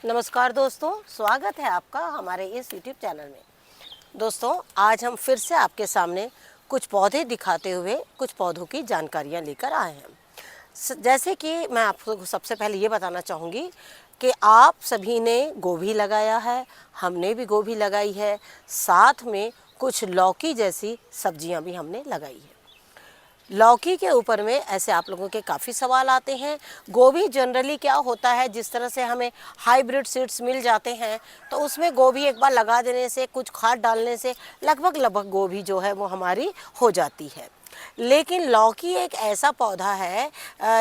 नमस्कार दोस्तों, स्वागत है आपका हमारे इस YouTube चैनल में। दोस्तों, आज हम फिर से आपके सामने कुछ पौधे दिखाते हुए कुछ पौधों की जानकारियाँ लेकर आए हैं। जैसे कि मैं आपको सबसे पहले ये बताना चाहूँगी कि आप सभी ने गोभी लगाया है, हमने भी गोभी लगाई है, साथ में कुछ लौकी जैसी सब्जियाँ भी हमने लगाई है। लौकी के ऊपर में ऐसे आप लोगों के काफ़ी सवाल आते हैं। गोभी जनरली क्या होता है, जिस तरह से हमें हाइब्रिड सीड्स मिल जाते हैं तो उसमें गोभी एक बार लगा देने से, कुछ खाद डालने से लगभग गोभी जो है वो हमारी हो जाती है। लेकिन लौकी एक ऐसा पौधा है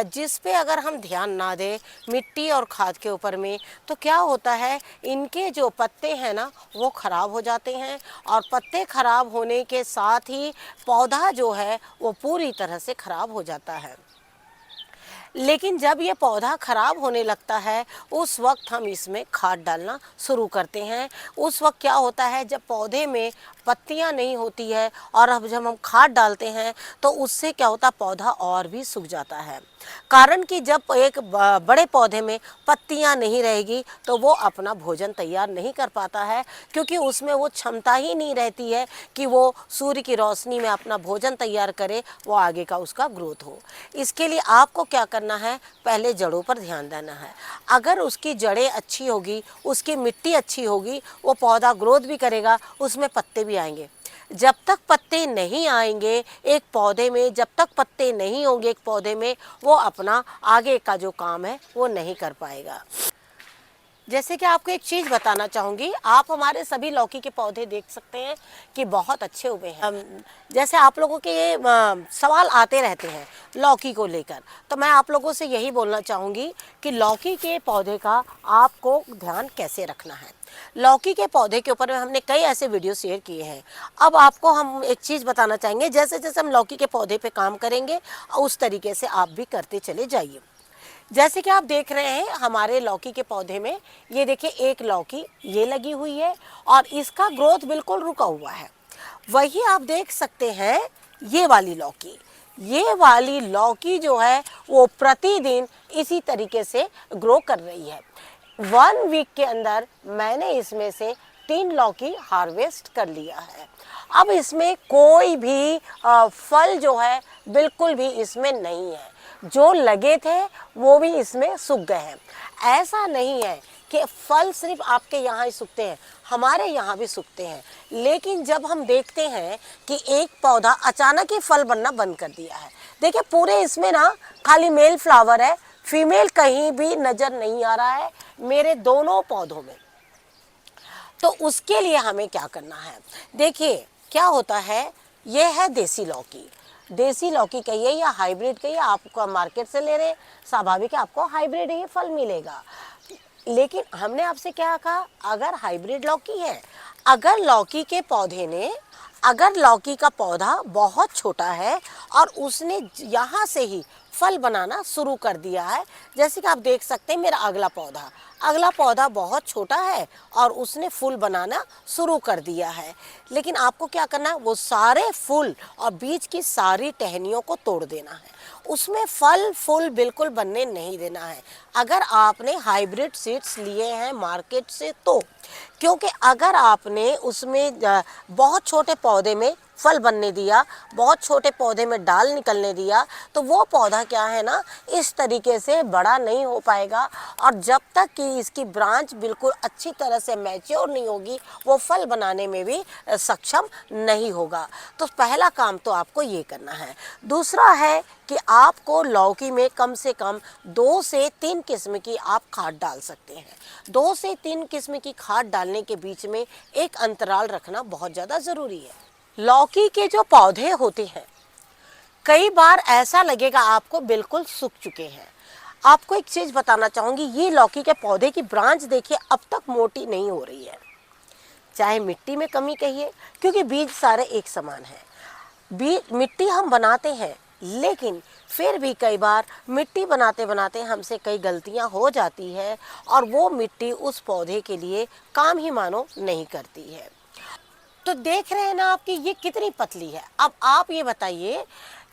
जिस पे अगर हम ध्यान ना दें मिट्टी और खाद के ऊपर में, तो क्या होता है, इनके जो पत्ते हैं ना वो ख़राब हो जाते हैं और पत्ते ख़राब होने के साथ ही पौधा जो है वो पूरी तरह से ख़राब हो जाता है। लेकिन जब ये पौधा ख़राब होने लगता है उस वक्त हम इसमें खाद डालना शुरू करते हैं। उस वक्त क्या होता है, जब पौधे में पत्तियां नहीं होती है और अब जब हम खाद डालते हैं तो उससे क्या होता है, पौधा और भी सूख जाता है। कारण कि जब एक बड़े पौधे में पत्तियां नहीं रहेगी तो वो अपना भोजन तैयार नहीं कर पाता है, क्योंकि उसमें वो क्षमता ही नहीं रहती है कि वो सूर्य की रोशनी में अपना भोजन तैयार करे, वो आगे का उसका ग्रोथ हो। इसके लिए आपको क्या करना है, पहले जड़ों पर ध्यान देना है। अगर उसकी जड़ें अच्छी होगी, उसकी मिट्टी अच्छी होगी, वो पौधा ग्रोथ भी करेगा, उसमें पत्ते भी आएंगे। जब तक पत्ते नहीं आएंगे एक पौधे में, जब तक पत्ते नहीं होंगे एक पौधे में, वो अपना आगे का जो काम है वो नहीं कर पाएगा। जैसे कि आपको एक चीज़ बताना चाहूँगी, आप हमारे सभी लौकी के पौधे देख सकते हैं कि बहुत अच्छे हुए हैं। जैसे आप लोगों के ये सवाल आते रहते हैं लौकी को लेकर, तो मैं आप लोगों से यही बोलना चाहूँगी कि लौकी के पौधे का आपको ध्यान कैसे रखना है। लौकी के पौधे के ऊपर में हमने कई ऐसे वीडियो शेयर किए हैं। अब आपको हम एक चीज़ बताना चाहेंगे, जैसे जैसे हम लौकी के पौधे पे काम करेंगे उस तरीके से आप भी करते चले जाइए। जैसे कि आप देख रहे हैं हमारे लौकी के पौधे में, ये देखिए एक लौकी ये लगी हुई है और इसका ग्रोथ बिल्कुल रुका हुआ है। वही आप देख सकते हैं ये वाली लौकी जो है वो प्रतिदिन इसी तरीके से ग्रो कर रही है। 1 वीक के अंदर मैंने इसमें से 3 लौकी हार्वेस्ट कर लिया है। अब इसमें कोई भी फल जो है बिल्कुल भी इसमें नहीं है। जो लगे थे वो भी इसमें सूख गए हैं। ऐसा नहीं है कि फल सिर्फ आपके यहाँ ही सूखते हैं, हमारे यहाँ भी सूखते हैं। लेकिन जब हम देखते हैं कि एक पौधा अचानक ही फल बनना बंद कर दिया है, देखिए पूरे इसमें ना खाली मेल फ्लावर है, फीमेल कहीं भी नज़र नहीं आ रहा है मेरे दोनों पौधों में। तो उसके लिए हमें क्या करना है, देखिए क्या होता है, ये है देसी लौकी कहिए या हाइब्रिड कहिए, आपको मार्केट से ले रहे, स्वाभाविक है आपको हाइब्रिड ही फल मिलेगा। लेकिन हमने आपसे क्या कहा, अगर हाइब्रिड लौकी है, अगर लौकी का पौधा बहुत छोटा है और उसने यहाँ से ही फल बनाना शुरू कर दिया है, जैसे कि आप देख सकते हैं मेरा अगला पौधा बहुत छोटा है और उसने फूल बनाना शुरू कर दिया है। लेकिन आपको क्या करना है, वो सारे फूल और बीच की सारी टहनियों को तोड़ देना है, उसमें फल फूल बिल्कुल बनने नहीं देना है। अगर आपने हाइब्रिड सीड्स लिए हैं मार्केट से तो, क्योंकि अगर आपने उसमें बहुत छोटे पौधे में फल बनने दिया, बहुत छोटे पौधे में डाल निकलने दिया, तो वो पौधा क्या है ना, इस तरीके से बड़ा नहीं हो पाएगा और जब तक कि इसकी ब्रांच बिल्कुल अच्छी तरह से मैच्योर नहीं होगी वो फल बनाने में भी सक्षम नहीं होगा। तो पहला काम तो आपको ये करना है। दूसरा है कि आपको लौकी में कम से कम 2 से 3 किस्म की आप खाद डाल सकते हैं। 2 से 3 किस्म की खाद डालने के बीच में एक अंतराल रखना बहुत ज़्यादा ज़रूरी है। लौकी के जो पौधे होते हैं कई बार ऐसा लगेगा आपको बिल्कुल सूख चुके हैं। आपको एक चीज़ बताना चाहूँगी, ये लौकी के पौधे की ब्रांच देखिए अब तक मोटी नहीं हो रही है, चाहे मिट्टी में कमी कहिए, क्योंकि बीज सारे एक समान हैं। मिट्टी हम बनाते हैं लेकिन फिर भी कई बार मिट्टी बनाते बनाते हमसे कई गलतियां हो जाती है और वो मिट्टी उस पौधे के लिए काम ही मानो नहीं करती है। तो देख रहे हैं ना आपकी ये कितनी पतली है। अब आप ये बताइए,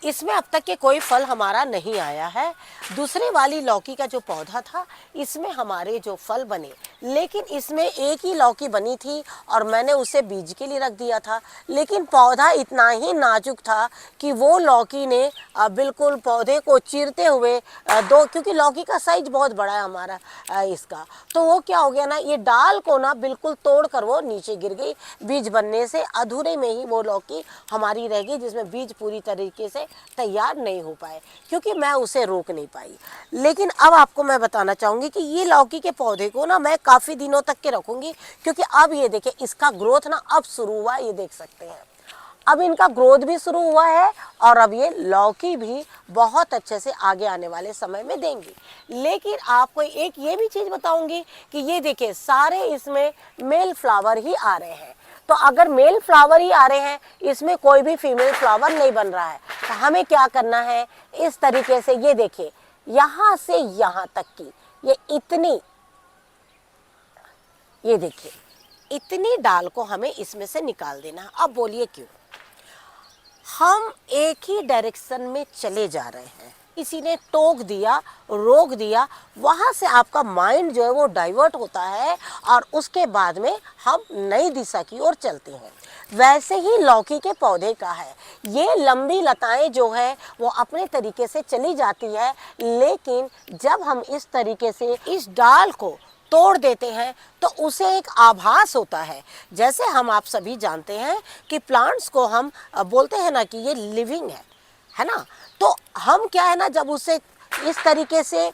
इसमें अब तक के कोई फल हमारा नहीं आया है। दूसरे वाली लौकी का जो पौधा था इसमें हमारे जो फल बने लेकिन इसमें एक ही लौकी बनी थी और मैंने उसे बीज के लिए रख दिया था। लेकिन पौधा इतना ही नाजुक था कि वो लौकी ने बिल्कुल पौधे को चीरते हुए क्योंकि लौकी का साइज बहुत बड़ा है हमारा इसका, तो वो क्या हो गया ना, ये डाल को ना बिल्कुल तोड़ कर वो नीचे गिर गई। बीज बनने से अधूरे में ही वो लौकी हमारी रह गई, जिसमें बीज पूरी तरीके से तैयार नहीं हो पाए, क्योंकि मैं उसे रोक नहीं पाई। लेकिन अब आपको मैं बताना चाहूँगी कि ये लौकी के पौधे को ना मैं काफ़ी दिनों तक के रखूँगी, क्योंकि अब ये देखिए इसका ग्रोथ ना अब शुरू हुआ, ये देख सकते हैं अब इनका ग्रोथ भी शुरू हुआ है और अब ये लौकी भी बहुत अच्छे से आगे आने वाले समय में देंगी। लेकिन आपको एक ये भी चीज़ बताऊंगी कि ये देखिए सारे इसमें मेल फ्लावर ही आ रहे हैं। तो अगर मेल फ्लावर ही आ रहे हैं, इसमें कोई भी फीमेल फ्लावर नहीं बन रहा है, तो हमें क्या करना है, इस तरीके से ये देखिए यहाँ से यहाँ तक की ये देखिए इतनी डाल को हमें इसमें से निकाल देना है। अब बोलिए क्यों? हम एक ही डायरेक्शन में चले जा रहे हैं, किसी ने टोक दिया, रोक दिया, वहाँ से आपका माइंड जो है वो डाइवर्ट होता है और उसके बाद में हम नई दिशा की ओर चलते हैं। वैसे ही लौकी के पौधे का है, ये लंबी लताएं जो है वो अपने तरीके से चली जाती है, लेकिन जब हम इस तरीके से इस डाल को तोड़ देते हैं तो उसे एक आभास होता है। जैसे हम आप सभी जानते हैं कि प्लांट्स को हम बोलते हैं ना कि ये लिविंग है ना, तो हम क्या है ना, जब उसे इस तरीके से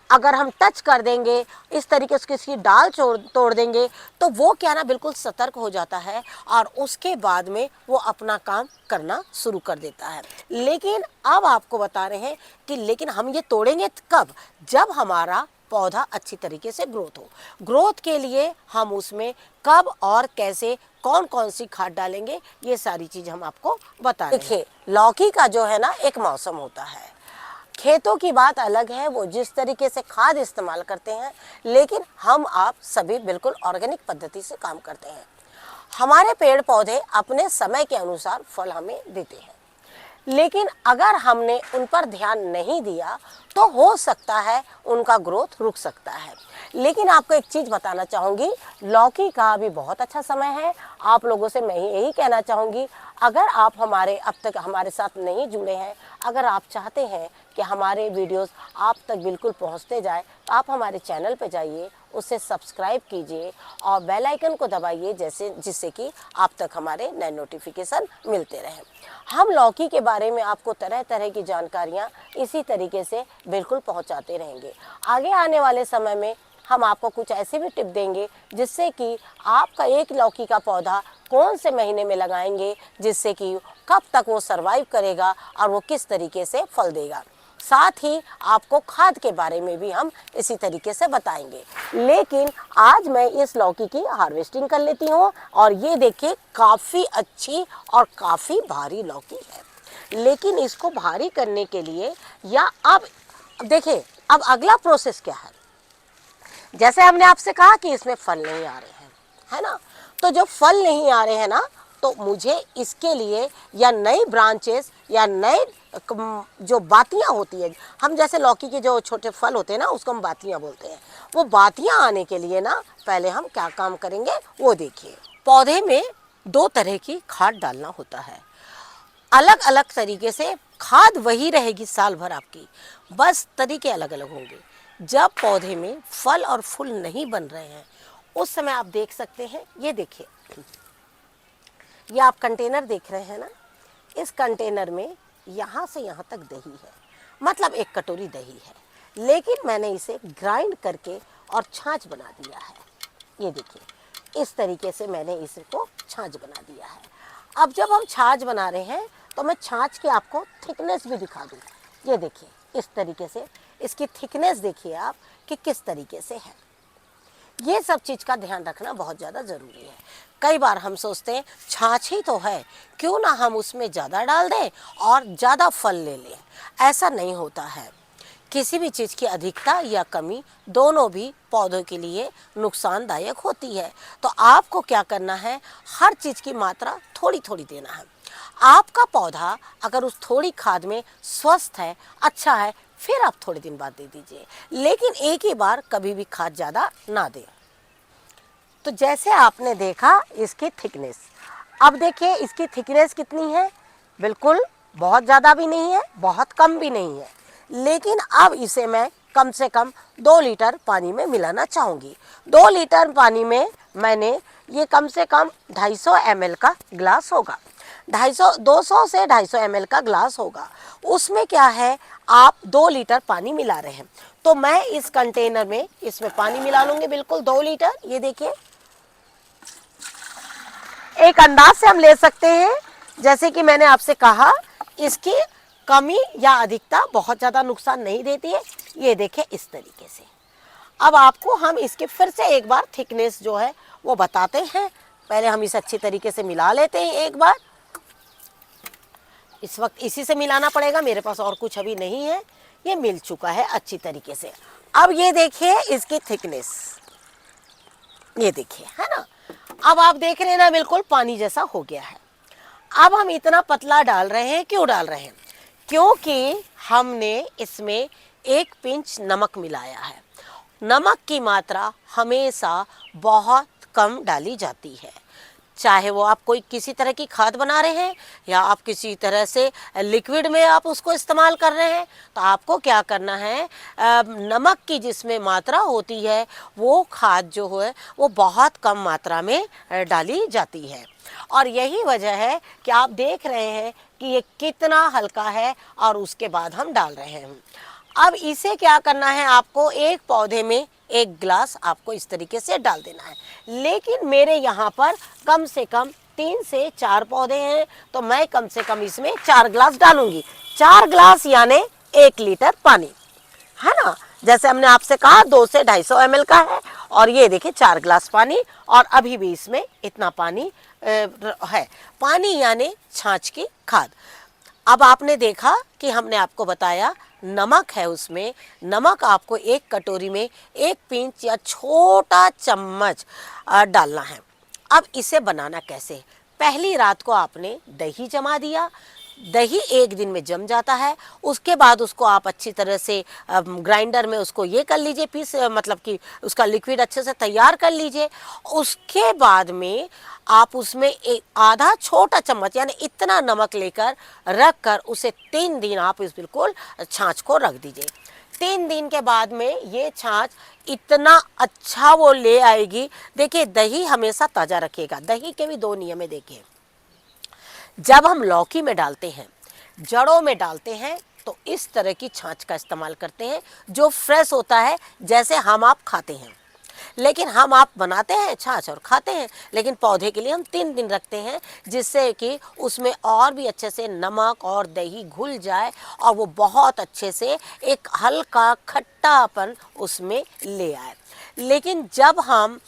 अगर हम टच कर देंगे, इस तरीके से किसी डाल तोड़ देंगे, तो वो क्या ना बिल्कुल सतर्क हो जाता है और उसके बाद में वो अपना काम करना शुरू कर देता है। लेकिन अब आपको बता रहे हैं कि लेकिन हम ये तोड़ेंगे कब? जब हमारा पौधा अच्छी तरीके से ग्रोथ हो। ग्रोथ के लिए हम उसमें कब और कैसे कौन कौन सी खाद डालेंगे, ये सारी चीज़ हम आपको बता रहे हैं। देखिए लौकी का जो है ना एक मौसम होता है, खेतों की बात अलग है, वो जिस तरीके से खाद इस्तेमाल करते हैं, लेकिन हम आप सभी बिल्कुल ऑर्गेनिक पद्धति से काम करते हैं। हमारे पेड़ पौधे अपने समय के अनुसार फल हमें देते हैं, लेकिन अगर हमने उन पर ध्यान नहीं दिया तो हो सकता है उनका ग्रोथ रुक सकता है। लेकिन आपको एक चीज़ बताना चाहूँगी, लौकी का अभी बहुत अच्छा समय है। आप लोगों से मैं यही कहना चाहूँगी, अगर आप अब तक हमारे साथ नहीं जुड़े हैं, अगर आप चाहते हैं कि हमारे वीडियोस आप तक बिल्कुल पहुंचते जाए, तो आप हमारे चैनल पे जाइए, उसे सब्सक्राइब कीजिए और बेल आइकन को दबाइए, जिससे कि आप तक हमारे नए नोटिफिकेशन मिलते रहें। हम लौकी के बारे में आपको तरह तरह की जानकारियाँ इसी तरीके से बिल्कुल पहुँचाते रहेंगे। आगे आने वाले समय में हम आपको कुछ ऐसे भी टिप देंगे जिससे कि आपका एक लौकी का पौधा कौन से महीने में लगाएंगे, जिससे कि कब तक वो सरवाइव करेगा और वो किस तरीके से फल देगा। साथ ही आपको खाद के बारे में भी हम इसी तरीके से बताएंगे। लेकिन आज मैं इस लौकी की हार्वेस्टिंग कर लेती हूँ और ये देखिए काफ़ी अच्छी और काफ़ी भारी लौकी है। लेकिन इसको भारी करने के लिए अब देखिए अब अगला प्रोसेस क्या है। जैसे हमने आपसे कहा कि इसमें फल नहीं आ रहे हैं, है ना, तो जो फल नहीं आ रहे हैं ना, तो मुझे इसके लिए या नई ब्रांचेस या नए जो बातियाँ होती है, हम जैसे लौकी के जो छोटे फल होते हैं ना उसको हम बातियाँ बोलते हैं, वो बातियाँ आने के लिए ना पहले हम क्या काम करेंगे वो देखिए। पौधे में 2 तरह की खाद डालना होता है, अलग अलग तरीके से। खाद वही रहेगी साल भर आपकी, बस तरीके अलग अलग होंगे। जब पौधे में फल और फूल नहीं बन रहे हैं उस समय आप देख सकते हैं, ये देखिए, ये आप कंटेनर देख रहे हैं ना, इस कंटेनर में यहाँ से यहाँ तक दही है, मतलब 1 कटोरी दही है। लेकिन मैंने इसे ग्राइंड करके और छाछ बना दिया है। ये देखिए इस तरीके से मैंने इसको छाछ बना दिया है। अब जब हम छाछ बना रहे हैं तो मैं छाछ की आपको थिकनेस भी दिखा दूँ। ये देखिए इस तरीके से इसकी थिकनेस देखिए आप कि किस तरीके से है। ये सब चीज़ का ध्यान रखना बहुत ज़्यादा ज़रूरी है। कई बार हम सोचते हैं छाछ ही तो है, क्यों ना हम उसमें ज़्यादा डाल दें और ज़्यादा फल ले लें। ऐसा नहीं होता है। किसी भी चीज़ की अधिकता या कमी दोनों भी पौधों के लिए नुकसानदायक होती है। तो आपको क्या करना है, हर चीज़ की मात्रा थोड़ी थोड़ी देना है। आपका पौधा अगर उस थोड़ी खाद में स्वस्थ है, अच्छा है, फिर आप थोड़े दिन बाद दे दीजिए, लेकिन एक ही बार कभी भी खाद ज़्यादा ना दें। तो जैसे आपने देखा इसकी थिकनेस, अब देखिए इसकी थिकनेस कितनी है, बिल्कुल बहुत ज़्यादा भी नहीं है, बहुत कम भी नहीं है। लेकिन अब इसे मैं कम से कम 2 लीटर पानी में मिलाना चाहूँगी। 2 लीटर पानी में मैंने ये कम से कम 250 ml का ग्लास होगा, 200 से 250 ml का ग्लास होगा। उसमें क्या है, आप 2 लीटर पानी मिला रहे हैं, तो मैं इस कंटेनर में इसमें पानी मिला लूँगी, बिल्कुल 2 लीटर। ये देखिए, एक अंदाज से हम ले सकते हैं, जैसे कि मैंने आपसे कहा, इसकी कमी या अधिकता बहुत ज़्यादा नुकसान नहीं देती है। ये देखिए इस तरीके से। अब आपको हम इसके फिर से एक बार थिकनेस जो है वो बताते हैं। पहले हम इसे अच्छी तरीके से मिला लेते हैं एक बार। इस वक्त इसी से मिलाना पड़ेगा, मेरे पास और कुछ अभी नहीं है। ये मिल चुका है अच्छी तरीके से। अब ये देखिए इसकी थिकनेस, ये देखिए, है ना। अब आप देख रहे हैं ना, बिल्कुल पानी जैसा हो गया है। अब हम इतना पतला डाल रहे हैं, क्यों डाल रहे हैं? क्योंकि हमने इसमें 1 पिंच नमक मिलाया है। नमक की मात्रा हमेशा बहुत कम डाली जाती है, चाहे वो आप कोई किसी तरह की खाद बना रहे हैं या आप किसी तरह से लिक्विड में आप उसको इस्तेमाल कर रहे हैं। तो आपको क्या करना है, नमक की जिसमें मात्रा होती है वो खाद जो है वो बहुत कम मात्रा में डाली जाती है। और यही वजह है कि आप देख रहे हैं कि ये कितना हल्का है और उसके बाद हम डाल रहे हैं। अब इसे क्या करना है, आपको एक पौधे में 1 गिलास आपको इस तरीके से डाल देना है। लेकिन मेरे यहाँ पर कम से कम 3 से 4 पौधे हैं, तो मैं कम से कम इसमें 4 गिलास डालूंगी। 4 गिलास यानी 1 लीटर पानी, है ना। जैसे हमने आपसे कहा 2 से 250 ml का है, और ये देखिए 4 गिलास पानी, और अभी भी इसमें इतना पानी है। पानी यानी छाछ की खाद। अब आपने देखा कि हमने आपको बताया नमक है उसमें। नमक आपको 1 कटोरी में 1 पिंच या छोटा चम्मच डालना है। अब इसे बनाना कैसे? पहली रात को आपने दही जमा दिया, दही 1 दिन में जम जाता है। उसके बाद उसको आप अच्छी तरह से ग्राइंडर में उसको ये कर लीजिए, पीस, मतलब कि उसका लिक्विड अच्छे से तैयार कर लीजिए। उसके बाद में आप उसमें एक आधा छोटा चम्मच यानी इतना नमक लेकर रख कर उसे 3 दिन आप इस बिल्कुल छाछ को रख दीजिए। 3 दिन के बाद में ये छाछ इतना अच्छा वो ले आएगी। देखिए दही हमेशा ताज़ा रखेगा। दही के भी 2 नियम है। देखिए, जब हम लौकी में डालते हैं, जड़ों में डालते हैं, तो इस तरह की छाछ का इस्तेमाल करते हैं जो फ्रेश होता है, जैसे हम आप खाते हैं। लेकिन हम आप बनाते हैं छाछ और खाते हैं, लेकिन पौधे के लिए हम 3 दिन रखते हैं, जिससे कि उसमें और भी अच्छे से नमक और दही घुल जाए और वो बहुत अच्छे से एक हल्का खट्टापन उसमें ले आए। लेकिन जब हम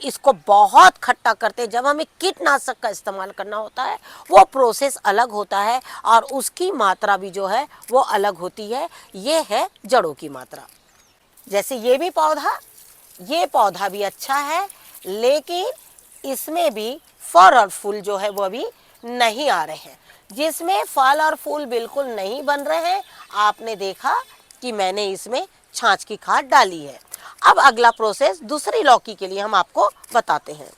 इसको बहुत खट्टा करते हैं, जब हमें कीटनाशक का इस्तेमाल करना होता है, वो प्रोसेस अलग होता है और उसकी मात्रा भी जो है वो अलग होती है। ये है जड़ों की मात्रा। जैसे ये पौधा भी अच्छा है, लेकिन इसमें भी फल और फूल जो है वो अभी नहीं आ रहे हैं। जिसमें फल और फूल बिल्कुल नहीं बन रहे हैं, आपने देखा कि मैंने इसमें छाछ की खाद डाली है। अब अगला प्रोसेस दूसरी लौकी के लिए हम आपको बताते हैं।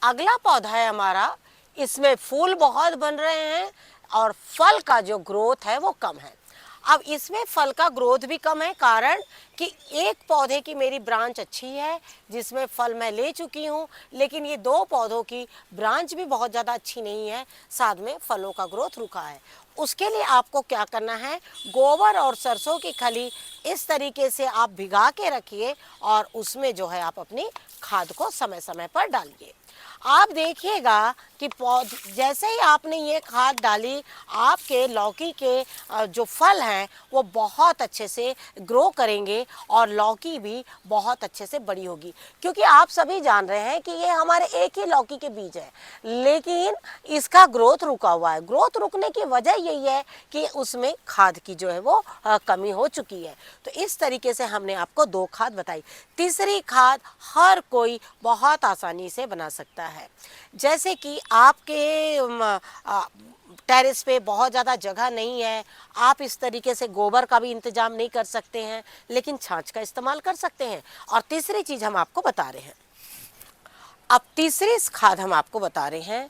अगला पौधा है हमारा, इसमें फूल बहुत बन रहे हैं और फल का जो ग्रोथ है वो कम है। अब इसमें फल का ग्रोथ भी कम है, कारण कि एक पौधे की मेरी ब्रांच अच्छी है जिसमें फल मैं ले चुकी हूँ, लेकिन ये 2 पौधों की ब्रांच भी बहुत ज़्यादा अच्छी नहीं है, साथ में फलों का ग्रोथ रुका है। उसके लिए आपको क्या करना है, गोबर और सरसों की खली इस तरीके से आप भिगा के रखिए और उसमें जो है आप अपनी खाद को समय समय पर डालिए। आप देखिएगा कि जैसे ही आपने ये खाद डाली, आपके लौकी के जो फल हैं वो बहुत अच्छे से ग्रो करेंगे और लौकी भी बहुत अच्छे से बड़ी होगी। क्योंकि आप सभी जान रहे हैं कि ये हमारे एक ही लौकी के बीज है, लेकिन इसका ग्रोथ रुका हुआ है। ग्रोथ रुकने की वजह यही है कि उसमें खाद की जो है वो कमी हो चुकी है। तो इस तरीके से हमने आपको 2 खाद बताई। तीसरी खाद हर कोई बहुत आसानी से बना सकता है। जैसे कि आपके टेरेस पे बहुत ज़्यादा जगह नहीं है, आप इस तरीके से गोबर का भी इंतजाम नहीं कर सकते हैं, लेकिन छाछ का इस्तेमाल कर सकते हैं। और तीसरी चीज़ हम आपको बता रहे हैं, अब तीसरी खाद हम आपको बता रहे हैं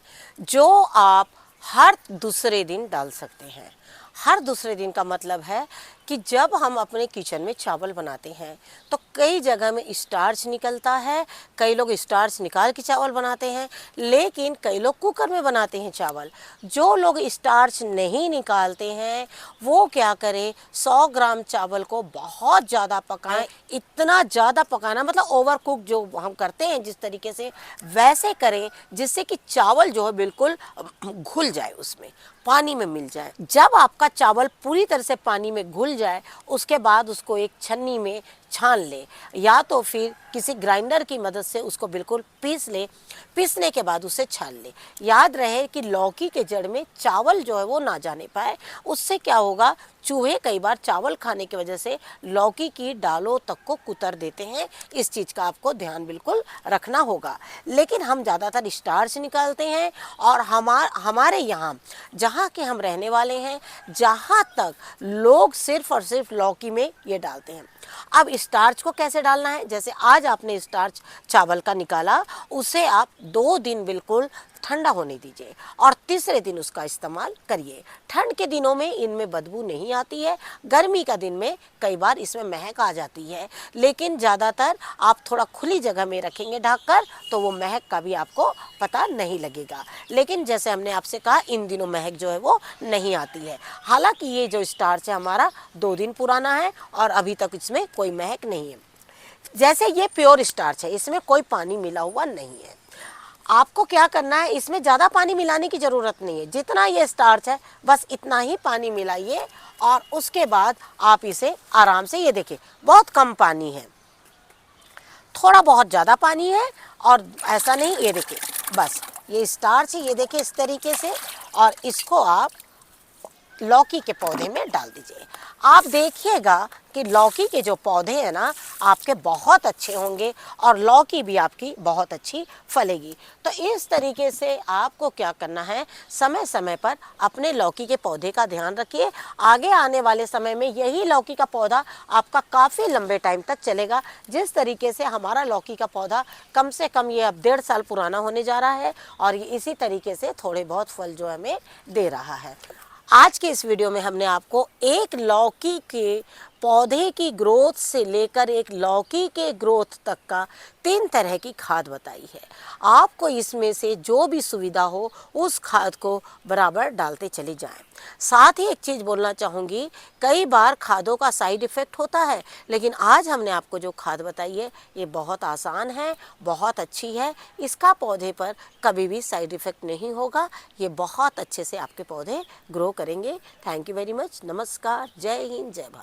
जो आप हर दूसरे दिन डाल सकते हैं। हर दूसरे दिन का मतलब है कि जब हम अपने किचन में चावल बनाते हैं तो कई जगह में स्टार्च निकलता है। कई लोग स्टार्च निकाल के चावल बनाते हैं, लेकिन कई लोग कुकर में बनाते हैं चावल। जो लोग स्टार्च नहीं निकालते हैं वो क्या करें, 100 ग्राम चावल को बहुत ज़्यादा पकाएं। इतना ज़्यादा पकाना मतलब ओवर कुक जो हम करते हैं जिस तरीके से, वैसे करें जिससे कि चावल जो है बिल्कुल घुल जाए, उसमें पानी में मिल जाए। जब आपका चावल पूरी तरह से पानी में घुल जाए उसके बाद उसको एक छन्नी में छान ले, या तो फिर किसी ग्राइंडर की मदद से उसको बिल्कुल पीस ले। पीसने के बाद उसे छान ले। याद रहे कि लौकी के जड़ में चावल जो है वो ना जाने पाए। उससे क्या होगा, चूहे कई बार चावल खाने की वजह से लौकी की डालों तक को कुतर देते हैं। इस चीज़ का आपको ध्यान बिल्कुल रखना होगा। लेकिन हम ज़्यादातर स्टार्च निकालते हैं और हमारे यहाँ जहाँ के हम रहने वाले हैं, जहाँ तक लोग सिर्फ और सिर्फ लौकी में ये डालते हैं। अब स्टार्च को कैसे डालना है, जैसे आज आपने स्टार्च चावल का निकाला, उसे आप 2 दिन बिल्कुल ठंडा होने दीजिए और तीसरे दिन उसका इस्तेमाल करिए। ठंड के दिनों में इनमें बदबू नहीं आती है, गर्मी का दिन में कई बार इसमें महक आ जाती है, लेकिन ज़्यादातर आप थोड़ा खुली जगह में रखेंगे ढककर तो वो महक का भी आपको पता नहीं लगेगा। लेकिन जैसे हमने आपसे कहा, इन दिनों महक जो है वो नहीं आती है। हालांकि ये जो स्टार्च है हमारा 2 दिन पुराना है और अभी तक इसमें कोई महक नहीं है। जैसे ये प्योर स्टार्च है, इसमें कोई पानी मिला हुआ नहीं है। आपको क्या करना है, इसमें ज़्यादा पानी मिलाने की ज़रूरत नहीं है। जितना ये स्टार्च है बस इतना ही पानी मिलाइए और उसके बाद आप इसे आराम से, ये देखिए बहुत कम पानी है, थोड़ा बहुत ज़्यादा पानी है और ऐसा नहीं, ये देखिए बस ये स्टार्च है, ये देखिए इस तरीके से। और इसको आप लौकी के पौधे में डाल दीजिए। आप देखिएगा कि लौकी के जो पौधे हैं ना आपके बहुत अच्छे होंगे और लौकी भी आपकी बहुत अच्छी फलेगी। तो इस तरीके से आपको क्या करना है, समय समय पर अपने लौकी के पौधे का ध्यान रखिए। आगे आने वाले समय में यही लौकी का पौधा आपका काफ़ी लंबे टाइम तक चलेगा। जिस तरीके से हमारा लौकी का पौधा कम से कम ये अब 1.5 साल पुराना होने जा रहा है और ये इसी तरीके से थोड़े बहुत फल जो हमें दे रहा है। आज के इस वीडियो में हमने आपको एक लौकी के पौधे की ग्रोथ से लेकर एक लौकी के ग्रोथ तक का 3 तरह की खाद बताई है। आपको इसमें से जो भी सुविधा हो उस खाद को बराबर डालते चले जाएं। साथ ही एक चीज़ बोलना चाहूँगी, कई बार खादों का साइड इफ़ेक्ट होता है, लेकिन आज हमने आपको जो खाद बताई है ये बहुत आसान है, बहुत अच्छी है। इसका पौधे पर कभी भी साइड इफ़ेक्ट नहीं होगा। ये बहुत अच्छे से आपके पौधे ग्रो करेंगे। Thank you very much. नमस्कार, जय हिंद, जय भारत।